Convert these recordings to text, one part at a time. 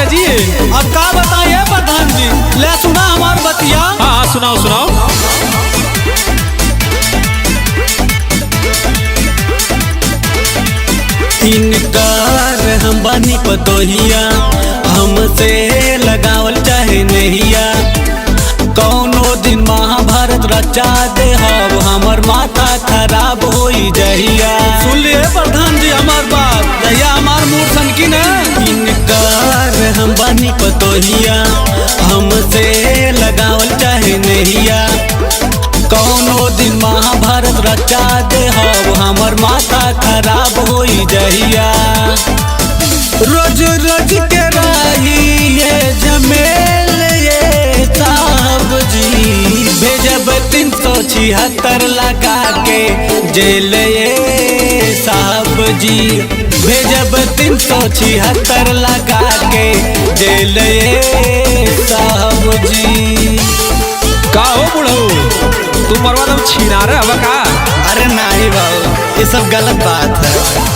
जी। अब का बताइए प्रधान जी, ले सुना हमार बतिया। हाँ सुनाओ सुनाओ। इनकार हम बनी पतोहिया, हमसे लगावल चाहे नहिया। कौनो दिन महाभारत रचा दे हब, हमर माथा खराब हो जहिया। सुन लिए प्रधान जी हमार बात, जहिया हमार मूड सनकी न। इनकार हम बनी पतोहिया, हमसे लगावल चाहे नहिया। कौनो दिन महाभारत रचा दे हब, हमर माथा खराब हो जहिया। रोज रोज के रही ये झमेल ये साहब जी, भेजब 376 लगा के जेल ये साहब जी। भेजब 376 लगा के जेल ये साहब जी। का हो बुढ़ऊ, तू मरवा दम छीना रहे हवा का? अरे नहीं बाबू, ये सब गलत बात है।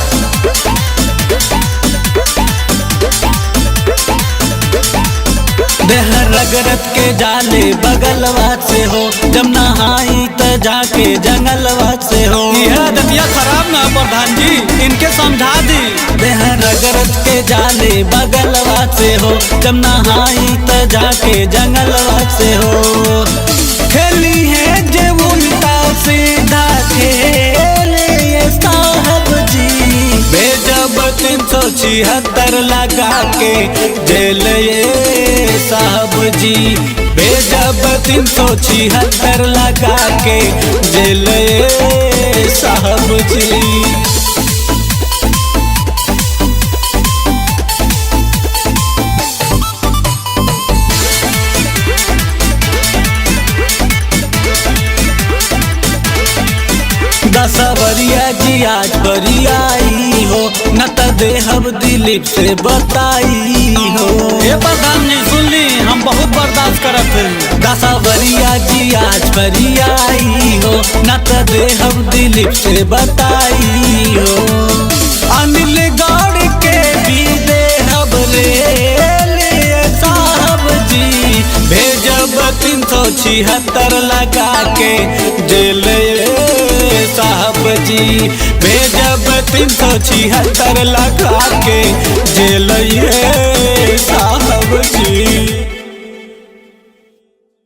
देहर रगरत के जाले बगलवा से हो, जब नहाई त जाके जंगलवा से हो। यह दतिया खराब ना प्रधान जी, इनके समझा दी। देहर रगरत के जाले बगलवा से हो, जब नहाई त जाके जंगलवा से हो। खेली है जे उल्टा सीधा खेल ये साहब जी, भेजब 376 लगा के जेल ये साहब जी। भेजब 376 लगा के जेल ये साहब जी। दसवरिया जी आज बरियाई हो, न त देहब दिलीप से बताई हो। ये प्रधान जी सुन ली, हम बहुत बर्दाश्त करत हैं। दसवरिया जी आज बरियाई हो, न त देहब दिलीप से बताई हो। अनिल गौड़ के भी देहब रे साहब जी। भेजब 376 लगा के जेल साहब जी। भेजब 376 लगा के जेल साहब जी।